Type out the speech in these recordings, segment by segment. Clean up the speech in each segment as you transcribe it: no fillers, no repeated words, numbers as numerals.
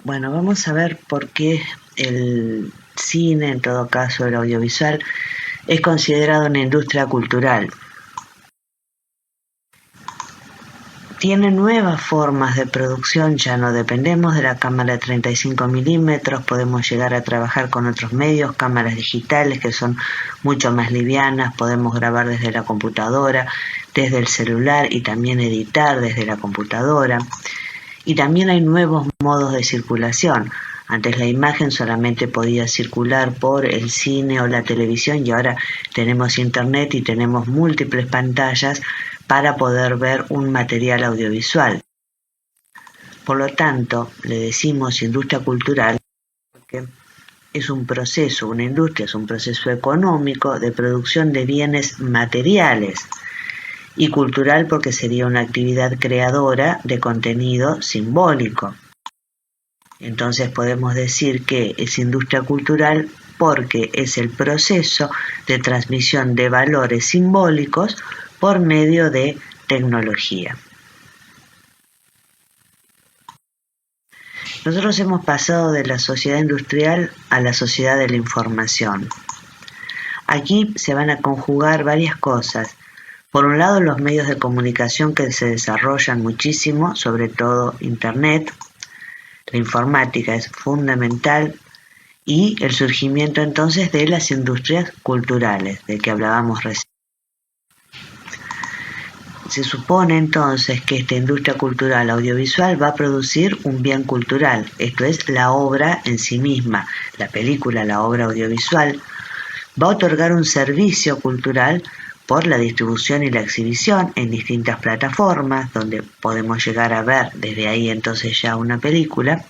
Bueno, vamos a ver por qué el cine, en todo caso el audiovisual, es considerado una industria cultural. Tiene nuevas formas de producción, ya no dependemos de la cámara de 35 milímetros, podemos llegar a trabajar con otros medios, cámaras digitales que son mucho más livianas, podemos grabar desde la computadora, desde el celular y también editar desde la computadora. Y también hay nuevos modos de circulación. Antes la imagen solamente podía circular por el cine o la televisión y ahora tenemos internet y tenemos múltiples pantallas para poder ver un material audiovisual. Por lo tanto, le decimos industria cultural porque es un proceso, una industria es un proceso económico de producción de bienes materiales y cultural porque sería una actividad creadora de contenido simbólico. Entonces podemos decir que es industria cultural porque es el proceso de transmisión de valores simbólicos por medio de tecnología. Nosotros hemos pasado de la sociedad industrial a la sociedad de la información. Aquí se van a conjugar varias cosas. Por un lado, los medios de comunicación que se desarrollan muchísimo, sobre todo Internet. La informática es fundamental y el surgimiento entonces de las industrias culturales, de que hablábamos recién. Se supone entonces que esta industria cultural audiovisual va a producir un bien cultural, esto es la obra en sí misma, la película, la obra audiovisual, va a otorgar un servicio cultural por la distribución y la exhibición en distintas plataformas, donde podemos llegar a ver desde ahí entonces ya una película,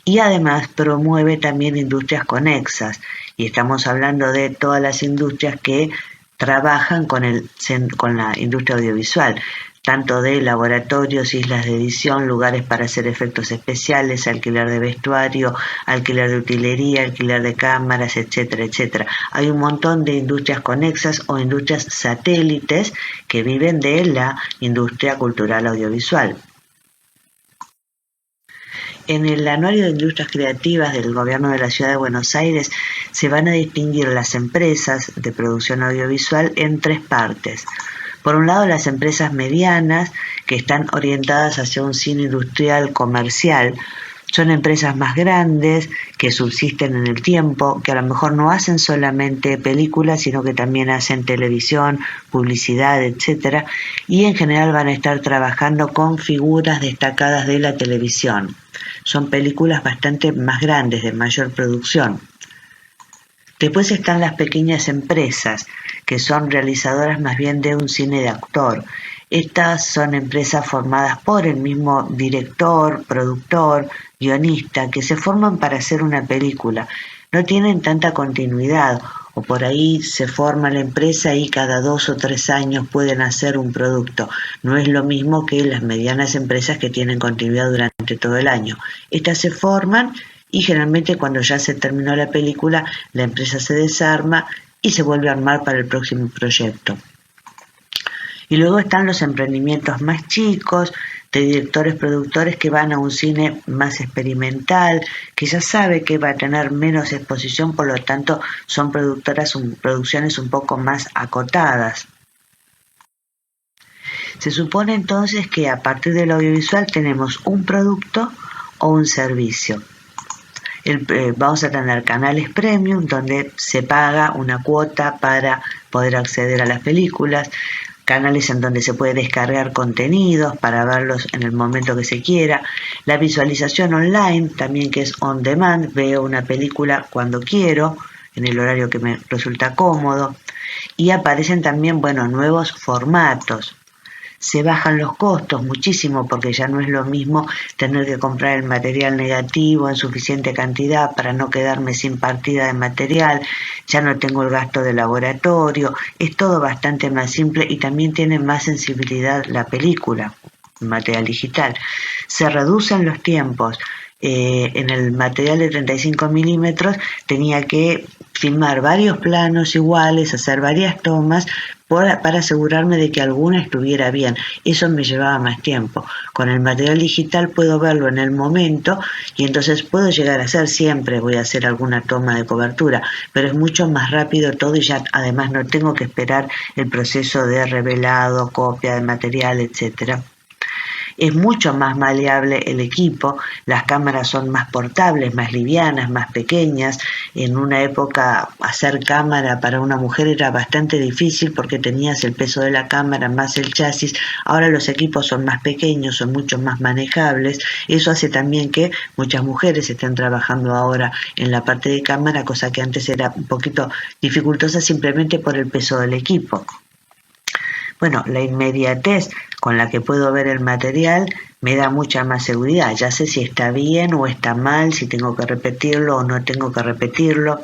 y además promueve también industrias conexas, y estamos hablando de todas las industrias que trabajan con la industria audiovisual, tanto de laboratorios, islas de edición, lugares para hacer efectos especiales, alquiler de vestuario, alquiler de utilería, alquiler de cámaras, etcétera, etcétera. Hay un montón de industrias conexas o industrias satélites que viven de la industria cultural audiovisual. En el Anuario de Industrias Creativas del Gobierno de la Ciudad de Buenos Aires se van a distinguir las empresas de producción audiovisual en tres partes. Por un lado, las empresas medianas, que están orientadas hacia un cine industrial comercial. Son empresas más grandes, que subsisten en el tiempo, que a lo mejor no hacen solamente películas, sino que también hacen televisión, publicidad, etcétera, y en general van a estar trabajando con figuras destacadas de la televisión. Son películas bastante más grandes, de mayor producción. Después están las pequeñas empresas, que son realizadoras más bien de un cine de autor. Estas son empresas formadas por el mismo director, productor, guionista, que se forman para hacer una película. No tienen tanta continuidad, o por ahí se forma la empresa y cada 2 o 3 años pueden hacer un producto. No es lo mismo que las medianas empresas que tienen continuidad durante todo el año. Estas se forman y generalmente cuando ya se terminó la película, la empresa se desarma y se vuelve a armar para el próximo proyecto. Y luego están los emprendimientos más chicos, de directores, productores que van a un cine más experimental, que ya sabe que va a tener menos exposición, por lo tanto son producciones un poco más acotadas. Se supone entonces que a partir del audiovisual tenemos un producto o un servicio. Vamos a tener canales premium donde se paga una cuota para poder acceder a las películas, canales en donde se puede descargar contenidos para verlos en el momento que se quiera, la visualización online también, que es on demand, veo una película cuando quiero, en el horario que me resulta cómodo, y aparecen también, nuevos formatos. Se bajan los costos muchísimo porque ya no es lo mismo tener que comprar el material negativo en suficiente cantidad para no quedarme sin partida de material, ya no tengo el gasto de laboratorio, es todo bastante más simple y también tiene más sensibilidad la película, el material digital. Se reducen los tiempos. En el material de 35 milímetros tenía que filmar varios planos iguales, hacer varias tomas, para asegurarme de que alguna estuviera bien. Eso me llevaba más tiempo. Con el material digital puedo verlo en el momento y entonces puedo llegar a hacer, siempre voy a hacer alguna toma de cobertura, pero es mucho más rápido todo y ya además no tengo que esperar el proceso de revelado, copia de material, etcétera. Es mucho más maleable el equipo, las cámaras son más portables, más livianas, más pequeñas. En una época hacer cámara para una mujer era bastante difícil porque tenías el peso de la cámara más el chasis. Ahora los equipos son más pequeños, son mucho más manejables. Eso hace también que muchas mujeres estén trabajando ahora en la parte de cámara, cosa que antes era un poquito dificultosa simplemente por el peso del equipo. Bueno, la inmediatez con la que puedo ver el material me da mucha más seguridad. Ya sé si está bien o está mal, si tengo que repetirlo o no tengo que repetirlo.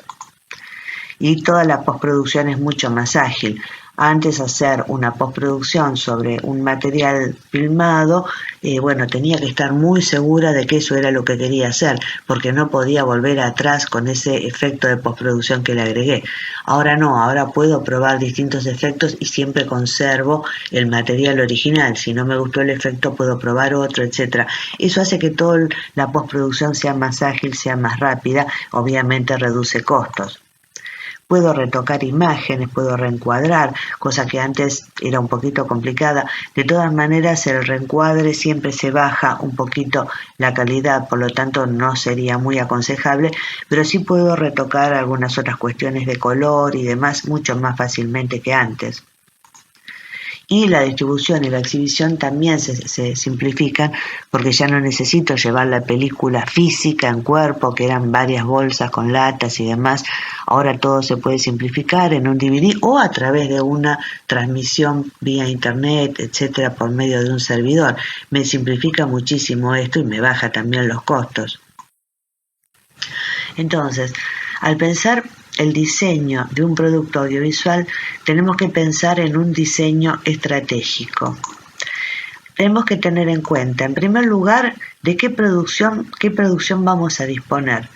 Y toda la postproducción es mucho más ágil. Antes hacer una postproducción sobre un material filmado, tenía que estar muy segura de que eso era lo que quería hacer, porque no podía volver atrás con ese efecto de postproducción que le agregué. Ahora no, ahora puedo probar distintos efectos y siempre conservo el material original. Si no me gustó el efecto, puedo probar otro, etc. Eso hace que toda la postproducción sea más ágil, sea más rápida, obviamente reduce costos. Puedo retocar imágenes, puedo reencuadrar, cosa que antes era un poquito complicada. De todas maneras, el reencuadre siempre se baja un poquito la calidad, por lo tanto no sería muy aconsejable, pero sí puedo retocar algunas otras cuestiones de color y demás mucho más fácilmente que antes. Y la distribución y la exhibición también se simplifican porque ya no necesito llevar la película física en cuerpo, que eran varias bolsas con latas y demás. Ahora todo se puede simplificar en un DVD o a través de una transmisión vía internet, etcétera, por medio de un servidor. Me simplifica muchísimo esto y me baja también los costos. Entonces, al pensar el diseño de un producto audiovisual, tenemos que pensar en un diseño estratégico. Tenemos que tener en cuenta, en primer lugar, de qué producción vamos a disponer.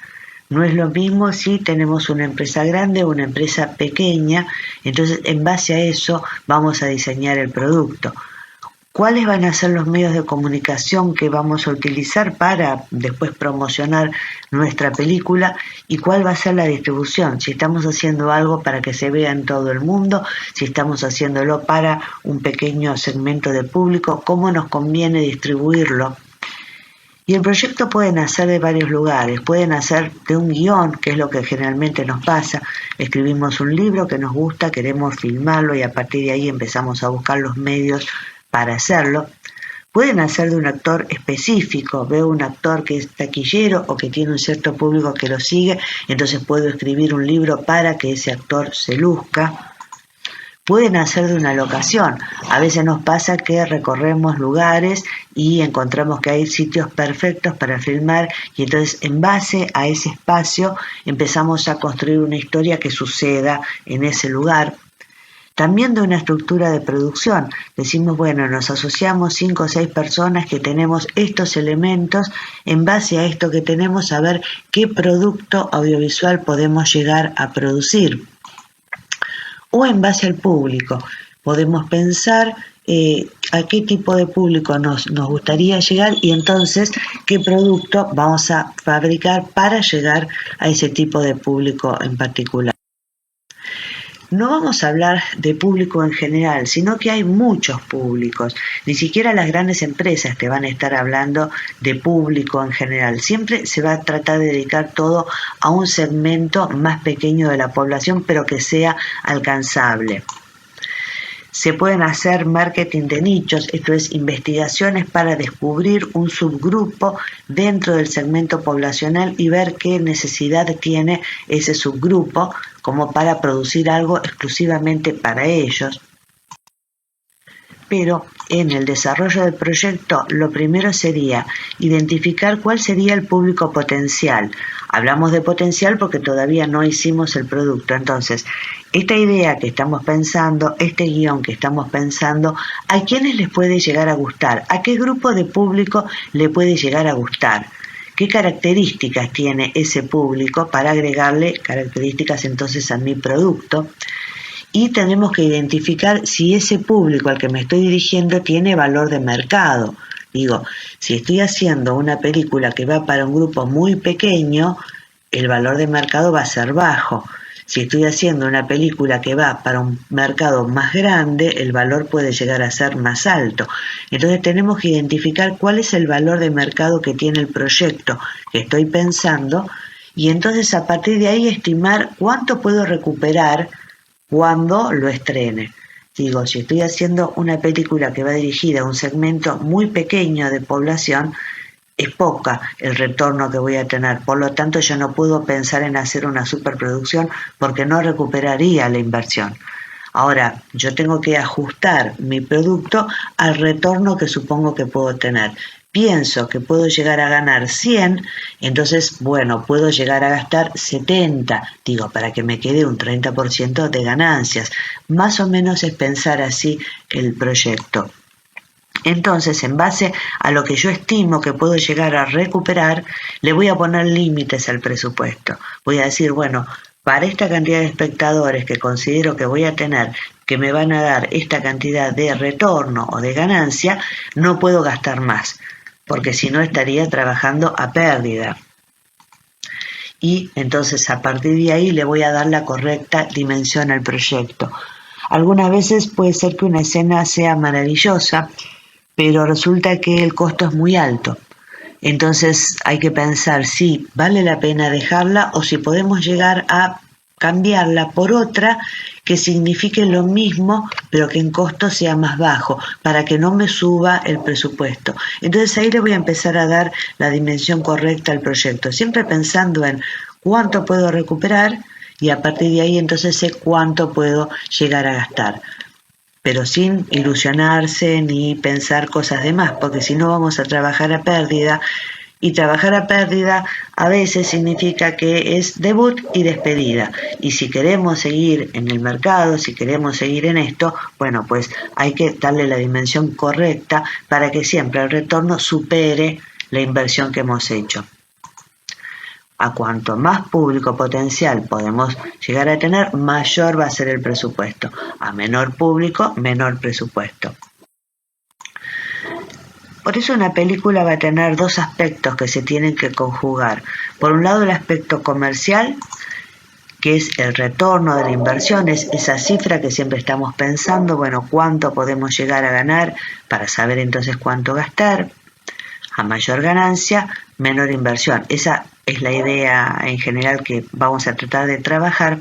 No es lo mismo si tenemos una empresa grande o una empresa pequeña, entonces en base a eso vamos a diseñar el producto. ¿Cuáles van a ser los medios de comunicación que vamos a utilizar para después promocionar nuestra película? ¿Y cuál va a ser la distribución? Si estamos haciendo algo para que se vea en todo el mundo, si estamos haciéndolo para un pequeño segmento de público, ¿cómo nos conviene distribuirlo? Y el proyecto puede nacer de varios lugares, puede nacer de un guión, que es lo que generalmente nos pasa. Escribimos un libro que nos gusta, queremos filmarlo y a partir de ahí empezamos a buscar los medios para hacerlo. Puede nacer de un actor específico, veo un actor que es taquillero o que tiene un cierto público que lo sigue, entonces puedo escribir un libro para que ese actor se luzca. Puede nacer de una locación, a veces nos pasa que recorremos lugares y encontramos que hay sitios perfectos para filmar y entonces en base a ese espacio empezamos a construir una historia que suceda en ese lugar. También de una estructura de producción. Decimos, bueno, nos asociamos 5 o 6 personas que tenemos estos elementos, en base a esto que tenemos, a ver qué producto audiovisual podemos llegar a producir. O en base al público. Podemos pensar a qué tipo de público nos gustaría llegar y entonces qué producto vamos a fabricar para llegar a ese tipo de público en particular. No vamos a hablar de público en general, sino que hay muchos públicos. Ni siquiera las grandes empresas te van a estar hablando de público en general. Siempre se va a tratar de dedicar todo a un segmento más pequeño de la población, pero que sea alcanzable. Se pueden hacer marketing de nichos, esto es, investigaciones para descubrir un subgrupo dentro del segmento poblacional y ver qué necesidad tiene ese subgrupo como para producir algo exclusivamente para ellos. Pero en el desarrollo del proyecto lo primero sería identificar cuál sería el público potencial. Hablamos de potencial porque todavía no hicimos el producto. Entonces, esta idea que estamos pensando, este guión que estamos pensando, ¿a quiénes les puede llegar a gustar? ¿A qué grupo de público le puede llegar a gustar? ¿Qué características tiene ese público para agregarle características entonces a mi producto? y tenemos que identificar si ese público al que me estoy dirigiendo tiene valor de mercado. Digo, si estoy haciendo una película que va para un grupo muy pequeño, el valor de mercado va a ser bajo. Si estoy haciendo una película que va para un mercado más grande, el valor puede llegar a ser más alto. Entonces tenemos que identificar cuál es el valor de mercado que tiene el proyecto que estoy pensando y entonces a partir de ahí estimar cuánto puedo recuperar cuando lo estrene. Digo, si estoy haciendo una película que va dirigida a un segmento muy pequeño de población, es poca el retorno que voy a tener. Por lo tanto, yo no puedo pensar en hacer una superproducción porque no recuperaría la inversión. Ahora, yo tengo que ajustar mi producto al retorno que supongo que puedo tener. Pienso que puedo llegar a ganar 100, entonces, bueno, puedo llegar a gastar 70, digo, para que me quede un 30% de ganancias. Más o menos es pensar así el proyecto. Entonces, en base a lo que yo estimo que puedo llegar a recuperar, le voy a poner límites al presupuesto. Voy a decir, bueno, para esta cantidad de espectadores que considero que voy a tener, que me van a dar esta cantidad de retorno o de ganancia, no puedo gastar más, porque si no estaría trabajando a pérdida. Y entonces a partir de ahí le voy a dar la correcta dimensión al proyecto. Algunas veces puede ser que una escena sea maravillosa, pero resulta que el costo es muy alto. Entonces hay que pensar si vale la pena dejarla o si podemos llegar a cambiarla por otra que signifique lo mismo, pero que en costo sea más bajo, para que no me suba el presupuesto. Entonces ahí le voy a empezar a dar la dimensión correcta al proyecto, siempre pensando en cuánto puedo recuperar y a partir de ahí entonces sé cuánto puedo llegar a gastar, pero sin ilusionarse ni pensar cosas de más, porque si no vamos a trabajar a pérdida, y trabajar a pérdida a veces significa que es debut y despedida, y si queremos seguir en el mercado, si queremos seguir en esto, bueno, pues hay que darle la dimensión correcta para que siempre el retorno supere la inversión que hemos hecho. A cuanto más público potencial podemos llegar a tener, mayor va a ser el presupuesto. A menor público, menor presupuesto. Por eso una película va a tener dos aspectos que se tienen que conjugar. Por un lado, el aspecto comercial, que es el retorno de la inversión, es esa cifra que siempre estamos pensando, bueno, cuánto podemos llegar a ganar para saber entonces cuánto gastar. A mayor ganancia, menor inversión. Esa es la idea en general que vamos a tratar de trabajar.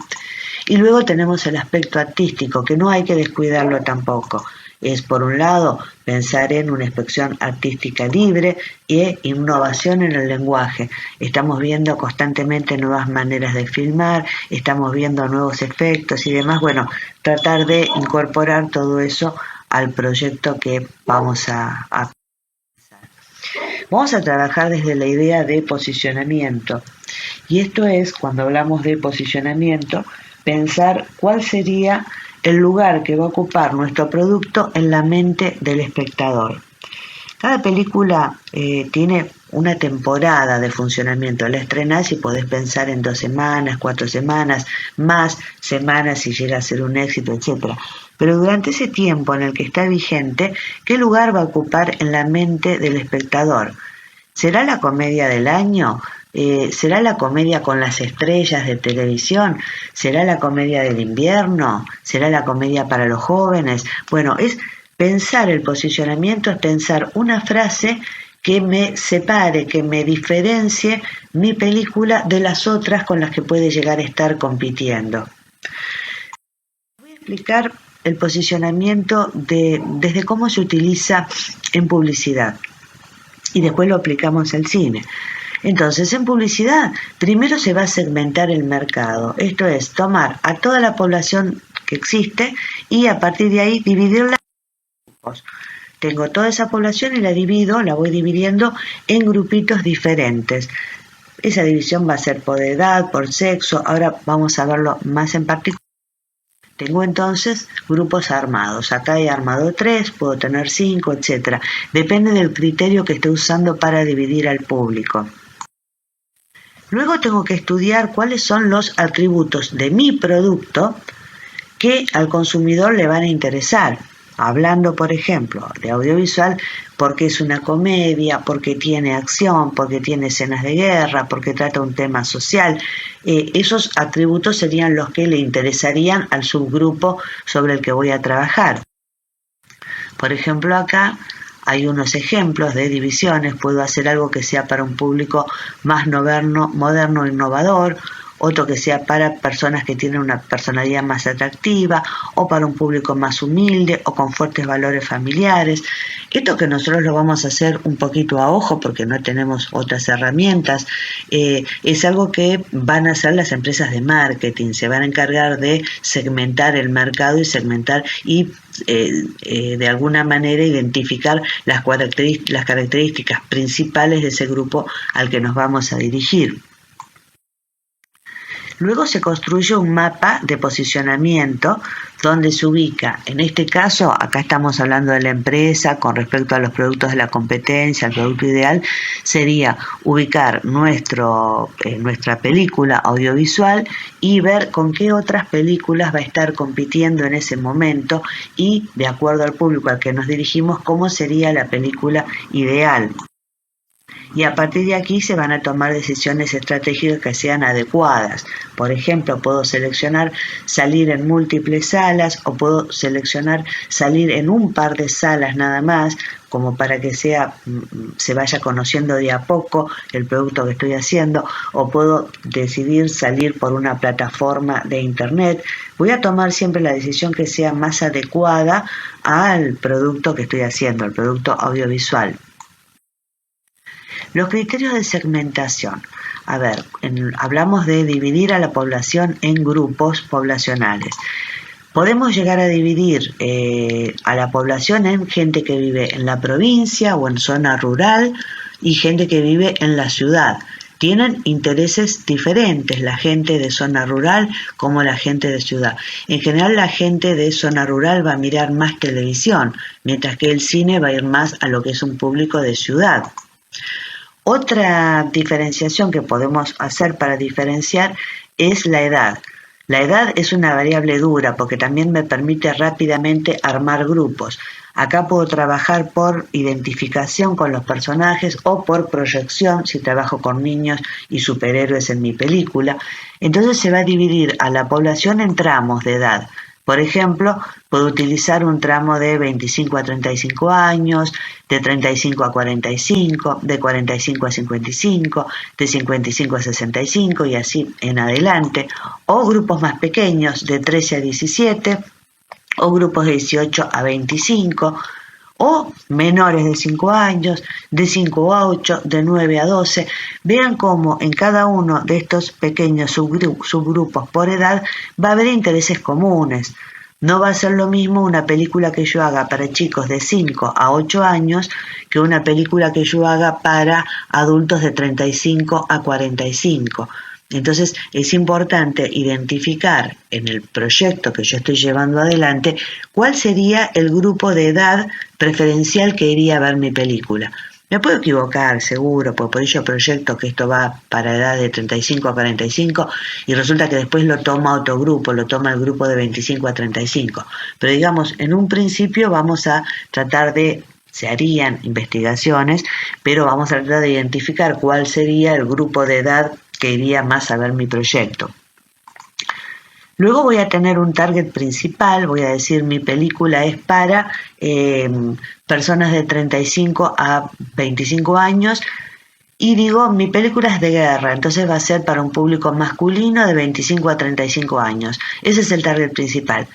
Y luego tenemos el aspecto artístico, que no hay que descuidarlo tampoco. Es, por un lado, pensar en una expresión artística libre e innovación en el lenguaje. Estamos viendo constantemente nuevas maneras de filmar, estamos viendo nuevos efectos y demás. Bueno, tratar de incorporar todo eso al proyecto que vamos a Vamos a trabajar desde la idea de posicionamiento. Y esto es, cuando hablamos de posicionamiento, pensar cuál sería el lugar que va a ocupar nuestro producto en la mente del espectador. Cada película tiene una temporada de funcionamiento. La estrenás y podés pensar en 2 semanas, 4 semanas, más semanas si llega a ser un éxito, etc. Pero durante ese tiempo en el que está vigente, ¿qué lugar va a ocupar en la mente del espectador? ¿Será la comedia del año? ¿Será la comedia con las estrellas de televisión? ¿Será la comedia del invierno? ¿Será la comedia para los jóvenes? Bueno, es pensar el posicionamiento, es pensar una frase que me separe, que me diferencie mi película de las otras con las que puede llegar a estar compitiendo. Voy a explicar el posicionamiento desde cómo se utiliza en publicidad y después lo aplicamos al cine. Entonces, en publicidad, primero se va a segmentar el mercado, esto es, tomar a toda la población que existe y a partir de ahí dividirla en grupos. Tengo toda esa población y la voy dividiendo en grupitos diferentes. Esa división va a ser por edad, por sexo, ahora vamos a verlo más en particular. Tengo entonces grupos armados. Acá hay armado 3, puedo tener 5, etc. Depende del criterio que esté usando para dividir al público. Luego tengo que estudiar cuáles son los atributos de mi producto que al consumidor le van a interesar. Hablando, por ejemplo, de audiovisual, porque es una comedia, porque tiene acción, porque tiene escenas de guerra, porque trata un tema social. Esos atributos serían los que le interesarían al subgrupo sobre el que voy a trabajar. Por ejemplo, acá hay unos ejemplos de divisiones. Puedo hacer algo que sea para un público más moderno, innovador, otro que sea para personas que tienen una personalidad más atractiva, o para un público más humilde o con fuertes valores familiares. Esto que nosotros lo vamos a hacer un poquito a ojo porque no tenemos otras herramientas, es algo que van a hacer las empresas de marketing. Se van a encargar de segmentar el mercado y segmentar y de alguna manera identificar las características principales de ese grupo al que nos vamos a dirigir. Luego se construye un mapa de posicionamiento donde se ubica, en este caso, acá estamos hablando de la empresa con respecto a los productos de la competencia, el producto ideal, sería ubicar nuestra película audiovisual y ver con qué otras películas va a estar compitiendo en ese momento y, de acuerdo al público al que nos dirigimos, cómo sería la película ideal. Y a partir de aquí se van a tomar decisiones estratégicas que sean adecuadas. Por ejemplo, puedo seleccionar salir en múltiples salas o puedo seleccionar salir en un par de salas nada más, como para que se vaya conociendo de a poco el producto que estoy haciendo, o puedo decidir salir por una plataforma de internet. Voy a tomar siempre la decisión que sea más adecuada al producto que estoy haciendo, el producto audiovisual. Los criterios de segmentación. A ver, hablamos de dividir a la población en grupos poblacionales. Podemos llegar a dividir a la población en gente que vive en la provincia o en zona rural y gente que vive en la ciudad. Tienen intereses diferentes la gente de zona rural como la gente de ciudad. En general, la gente de zona rural va a mirar más televisión, mientras que el cine va a ir más a lo que es un público de ciudad. Otra diferenciación que podemos hacer para diferenciar es la edad. La edad es una variable dura porque también me permite rápidamente armar grupos. Acá puedo trabajar por identificación con los personajes o por proyección si trabajo con niños y superhéroes en mi película. Entonces se va a dividir a la población en tramos de edad. Por ejemplo, puedo utilizar un tramo de 25 a 35 años, de 35 a 45, de 45 a 55, de 55 a 65 y así en adelante, o grupos más pequeños de 13 a 17, o grupos de 18 a 25, o menores de 5 años, de 5 a 8, de 9 a 12. Vean cómo en cada uno de estos pequeños subgrupos por edad va a haber intereses comunes. No va a ser lo mismo una película que yo haga para chicos de 5 a 8 años que una película que yo haga para adultos de 35 a 45. Entonces es importante identificar en el proyecto que yo estoy llevando adelante cuál sería el grupo de edad preferencial que iría a ver mi película. Me puedo equivocar, seguro, porque por ello proyecto que esto va para edad de 35 a 45 y resulta que después lo toma otro grupo, lo toma el grupo de 25 a 35. Pero digamos, en un principio vamos a tratar se harían investigaciones, pero vamos a tratar de identificar cuál sería el grupo de edad que iría más a ver mi proyecto. Luego voy a tener un target principal, voy a decir mi película es para personas de 35 a 25 años y digo mi película es de guerra, entonces va a ser para un público masculino de 25 a 35 años. Ese es el target principal.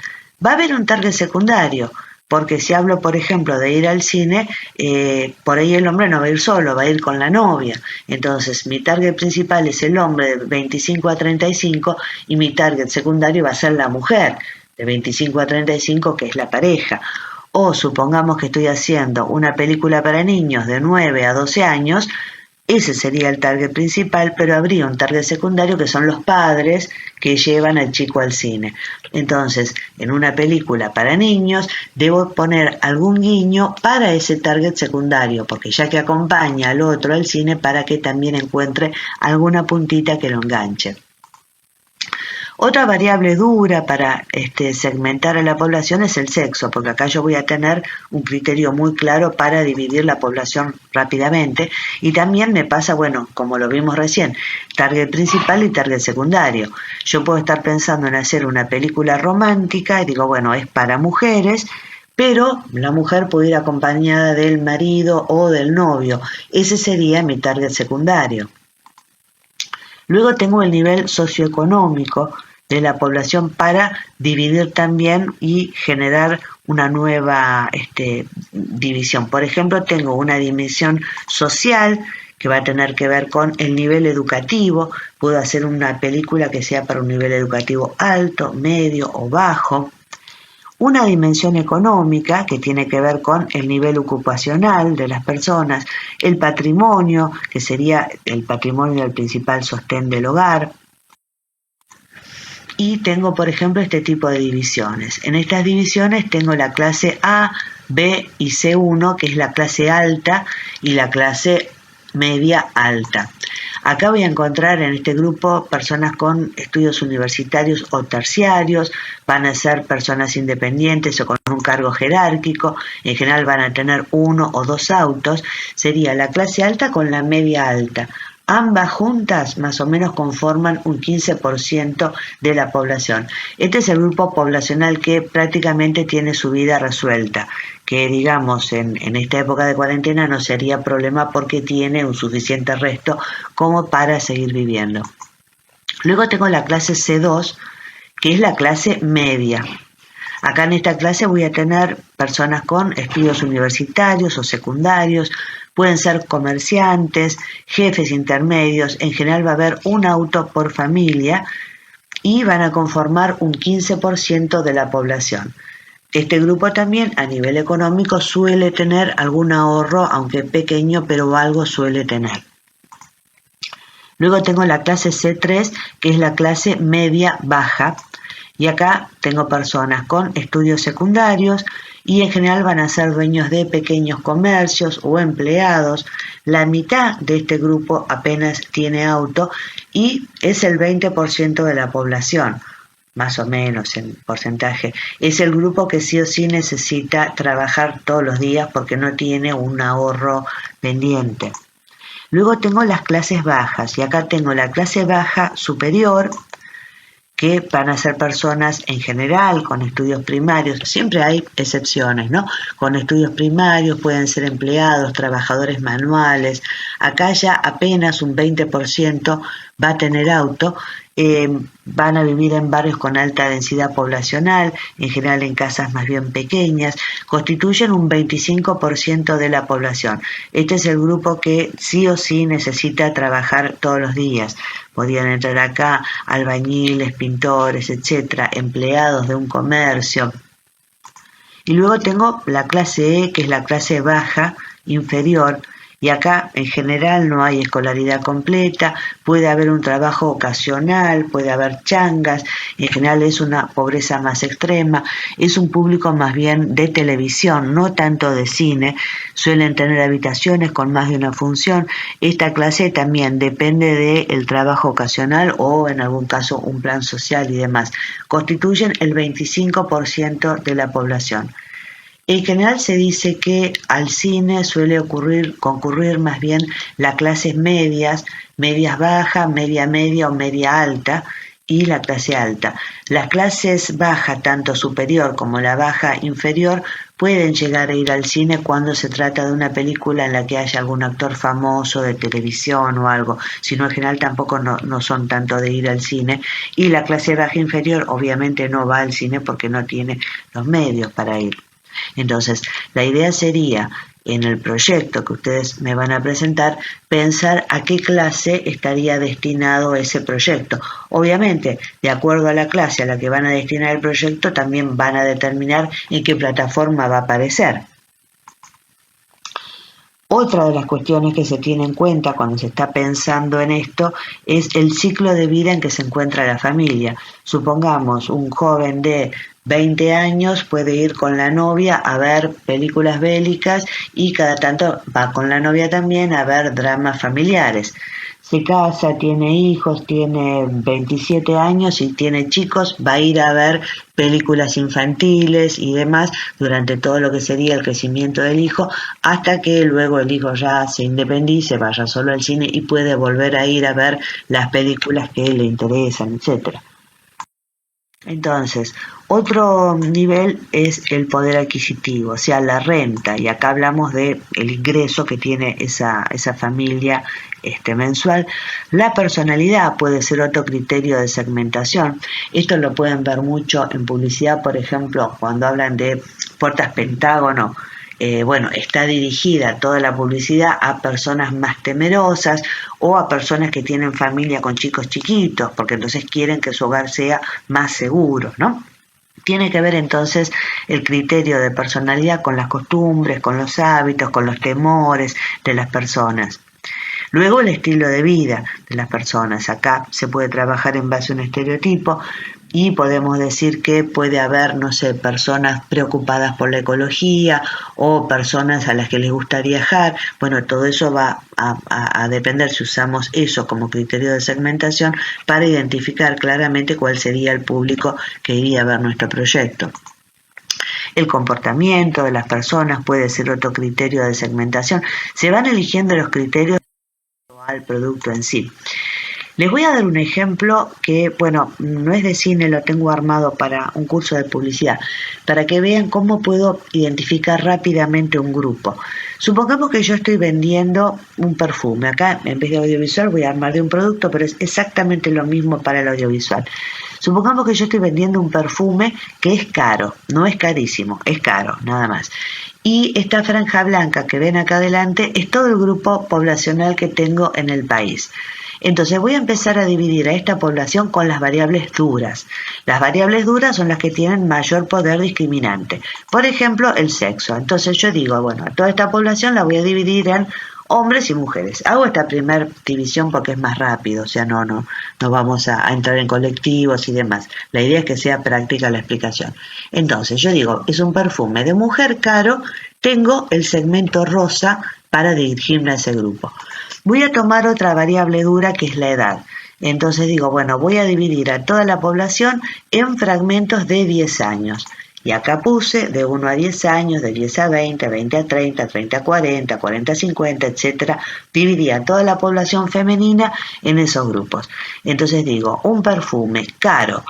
Va a haber un target secundario, porque si hablo, por ejemplo, de ir al cine, por ahí el hombre no va a ir solo, va a ir con la novia. Entonces, mi target principal es el hombre de 25 a 35 y mi target secundario va a ser la mujer de 25 a 35, que es la pareja. O supongamos que estoy haciendo una película para niños de 9 a 12 años, ese sería el target principal, pero habría un target secundario que son los padres que llevan al chico al cine. Entonces, en una película para niños, debo poner algún guiño para ese target secundario, porque ya que acompaña al otro al cine para que también encuentre alguna puntita que lo enganche. Otra variable dura para segmentar a la población es el sexo, porque acá yo voy a tener un criterio muy claro para dividir la población rápidamente, y también me pasa, bueno, como lo vimos recién, target principal y target secundario. Yo puedo estar pensando en hacer una película romántica y digo, bueno, es para mujeres, pero la mujer puede ir acompañada del marido o del novio. Ese sería mi target secundario. Luego tengo el nivel socioeconómico de la población para dividir también y generar una nueva división. Por ejemplo, tengo una dimensión social que va a tener que ver con el nivel educativo. Puedo hacer una película que sea para un nivel educativo alto, medio o bajo. Una dimensión económica que tiene que ver con el nivel ocupacional de las personas, el patrimonio, que sería el patrimonio del principal sostén del hogar. Y tengo, por ejemplo, este tipo de divisiones. En estas divisiones tengo la clase A, B y C1, que es la clase alta, y la clase media alta. Acá voy a encontrar en este grupo personas con estudios universitarios o terciarios, van a ser personas independientes o con un cargo jerárquico, en general van a tener 1 o 2 autos, sería la clase alta con la media alta. Ambas juntas más o menos conforman un 15% de la población. Este es el grupo poblacional que prácticamente tiene su vida resuelta, que digamos en esta época de cuarentena no sería problema porque tiene un suficiente resto como para seguir viviendo. Luego tengo la clase C2, que es la clase media. Acá en esta clase voy a tener personas con estudios universitarios o secundarios, pueden ser comerciantes, jefes intermedios, en general va a haber un auto por familia y van a conformar un 15% de la población. Este grupo también a nivel económico suele tener algún ahorro, aunque pequeño, pero algo suele tener. Luego tengo la clase C3, que es la clase media baja, y acá tengo personas con estudios secundarios y en general van a ser dueños de pequeños comercios o empleados. La mitad de este grupo apenas tiene auto y es el 20% de la población, más o menos en porcentaje. Es el grupo que sí o sí necesita trabajar todos los días porque no tiene un ahorro pendiente. Luego tengo las clases bajas y acá tengo la clase baja superior, que van a ser personas en general con estudios primarios, siempre hay excepciones, ¿no? Con estudios primarios, pueden ser empleados, trabajadores manuales, acá ya apenas un 20% va a tener auto, van a vivir en barrios con alta densidad poblacional, en general en casas más bien pequeñas, constituyen un 25% de la población. Este es el grupo que sí o sí necesita trabajar todos los días. Podrían entrar acá albañiles, pintores, etcétera, empleados de un comercio. Y luego tengo la clase E, que es la clase baja inferior, y acá en general no hay escolaridad completa, puede haber un trabajo ocasional, puede haber changas, en general es una pobreza más extrema, es un público más bien de televisión, no tanto de cine, suelen tener habitaciones con más de una función. Esta clase también depende del trabajo ocasional o en algún caso un plan social y demás. Constituyen el 25% de la población. En general se dice que al cine suele concurrir más bien las clases medias, medias bajas, media media o media alta y la clase alta. Las clases baja, tanto superior como la baja inferior, pueden llegar a ir al cine cuando se trata de una película en la que haya algún actor famoso de televisión o algo, sino en general tampoco no son tanto de ir al cine. Y la clase baja inferior obviamente no va al cine porque no tiene los medios para ir. Entonces, la idea sería, en el proyecto que ustedes me van a presentar, pensar a qué clase estaría destinado ese proyecto. Obviamente, de acuerdo a la clase a la que van a destinar el proyecto, también van a determinar en qué plataforma va a aparecer. Otra de las cuestiones que se tiene en cuenta cuando se está pensando en esto es el ciclo de vida en que se encuentra la familia. Supongamos un joven de 20 años puede ir con la novia a ver películas bélicas y cada tanto va con la novia también a ver dramas familiares. Se casa, tiene hijos, tiene 27 años y tiene chicos, va a ir a ver películas infantiles y demás durante todo lo que sería el crecimiento del hijo, hasta que luego el hijo ya se independice, vaya solo al cine y puede volver a ir a ver las películas que le interesan, etcétera. Entonces, otro nivel es el poder adquisitivo, o sea, la renta, y acá hablamos de el ingreso que tiene esa familia mensual. La personalidad puede ser otro criterio de segmentación. Esto lo pueden ver mucho en publicidad, por ejemplo, cuando hablan de puertas pentágono. Está dirigida toda la publicidad a personas más temerosas o a personas que tienen familia con chicos chiquitos, porque entonces quieren que su hogar sea más seguro, ¿no? Tiene que ver entonces el criterio de personalidad con las costumbres, con los hábitos, con los temores de las personas. Luego el estilo de vida de las personas. Acá se puede trabajar en base a un estereotipo y podemos decir que puede haber, no sé, personas preocupadas por la ecología o personas a las que les gusta viajar. Bueno, todo eso va a depender si usamos eso como criterio de segmentación para identificar claramente cuál sería el público que iría a ver nuestro proyecto. El comportamiento de las personas puede ser otro criterio de segmentación. Se van eligiendo los criterios al producto en sí. Les voy a dar un ejemplo que, no es de cine, lo tengo armado para un curso de publicidad, para que vean cómo puedo identificar rápidamente un grupo. Supongamos que yo estoy vendiendo un perfume. Acá, en vez de audiovisual, voy a armar de un producto, pero es exactamente lo mismo para el audiovisual. Supongamos que yo estoy vendiendo un perfume que es caro, no es carísimo, es caro, nada más. Y esta franja blanca que ven acá adelante es todo el grupo poblacional que tengo en el país. Entonces voy a empezar a dividir a esta población con las variables duras. Las variables duras son las que tienen mayor poder discriminante. Por ejemplo, el sexo. Entonces yo digo, a toda esta población la voy a dividir en hombres y mujeres. Hago esta primera división porque es más rápido, o sea, no vamos a entrar en colectivos y demás. La idea es que sea práctica la explicación. Entonces yo digo, es un perfume de mujer caro, tengo el segmento rosa para dirigirme a ese grupo. Voy a tomar otra variable dura que es la edad. Entonces digo, voy a dividir a toda la población en fragmentos de 10 años. Y acá puse de 1 a 10 años, de 10 a 20, 20 a 30, 30 a 40, 40 a 50, etc. Dividía a toda la población femenina en esos grupos. Entonces digo, un perfume caro.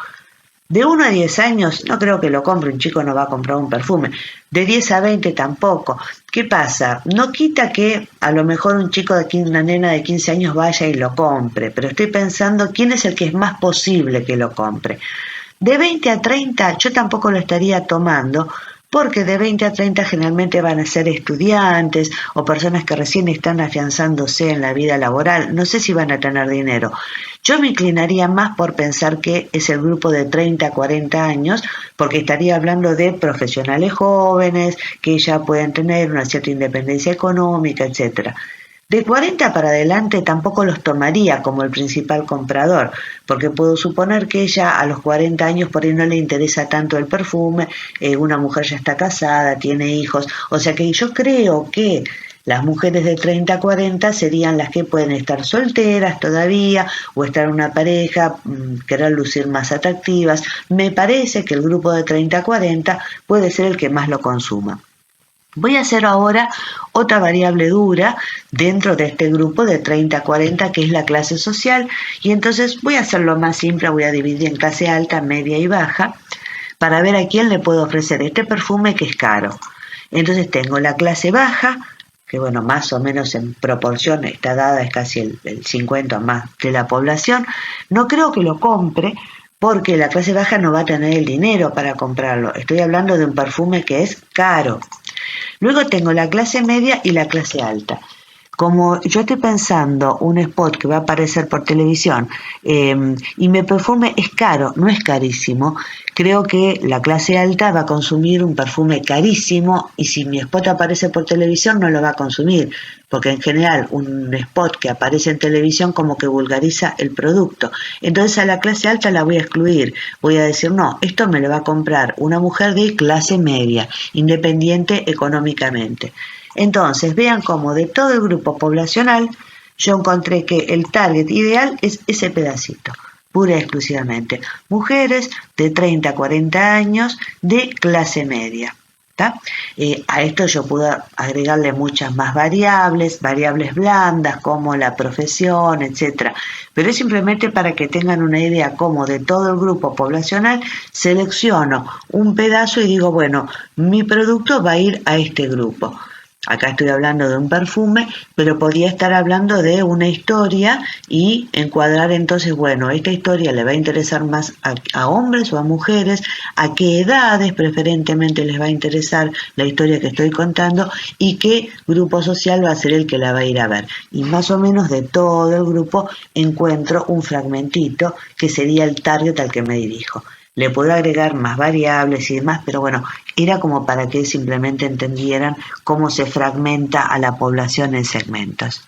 De 1 a 10 años no creo que lo compre, un chico no va a comprar un perfume. De 10 a 20 tampoco. ¿Qué pasa? No quita que a lo mejor un chico una nena de 15 años vaya y lo compre, pero estoy pensando quién es el que es más posible que lo compre. De 20 a 30 yo tampoco lo estaría tomando, porque de 20 a 30 generalmente van a ser estudiantes o personas que recién están afianzándose en la vida laboral, no sé si van a tener dinero. Yo me inclinaría más por pensar que es el grupo de 30 a 40 años, porque estaría hablando de profesionales jóvenes que ya pueden tener una cierta independencia económica, etcétera. De 40 para adelante tampoco los tomaría como el principal comprador, porque puedo suponer que ella a los 40 años por ahí no le interesa tanto el perfume, una mujer ya está casada, tiene hijos, o sea que yo creo que las mujeres de 30 a 40 serían las que pueden estar solteras todavía o estar en una pareja, querer lucir más atractivas. Me parece que el grupo de 30 a 40 puede ser el que más lo consuma. Voy a hacer ahora otra variable dura dentro de este grupo de 30 a 40 que es la clase social, y entonces voy a hacerlo más simple, voy a dividir en clase alta, media y baja para ver a quién le puedo ofrecer este perfume que es caro. Entonces tengo la clase baja, que más o menos en proporción está dada, es casi el 50 más de la población. No creo que lo compre porque la clase baja no va a tener el dinero para comprarlo. Estoy hablando de un perfume que es caro. Luego tengo la clase media y la clase alta. como yo estoy pensando un spot que va a aparecer por televisión y mi perfume es caro, no es carísimo, creo que la clase alta va a consumir un perfume carísimo y si mi spot aparece por televisión no lo va a consumir, porque en general un spot que aparece en televisión como que vulgariza el producto. Entonces a la clase alta la voy a excluir, voy a decir no, esto me lo va a comprar una mujer de clase media, independiente económicamente. Entonces vean cómo de todo el grupo poblacional yo encontré que el target ideal es ese pedacito, pura y exclusivamente. Mujeres de 30 a 40 años de clase media. A esto yo pude agregarle muchas más variables blandas como la profesión, etcétera. Pero es simplemente para que tengan una idea cómo de todo el grupo poblacional selecciono un pedazo y digo, bueno, mi producto va a ir a este grupo. Acá estoy hablando de un perfume, pero podría estar hablando de una historia y encuadrar entonces, bueno, esta historia le va a interesar más a hombres o a mujeres, a qué edades preferentemente les va a interesar la historia que estoy contando y qué grupo social va a ser el que la va a ir a ver. Y más o menos de todo el grupo encuentro un fragmentito que sería el target al que me dirijo. Le puedo agregar más variables y demás, pero bueno, era como para que simplemente entendieran cómo se fragmenta a la población en segmentos.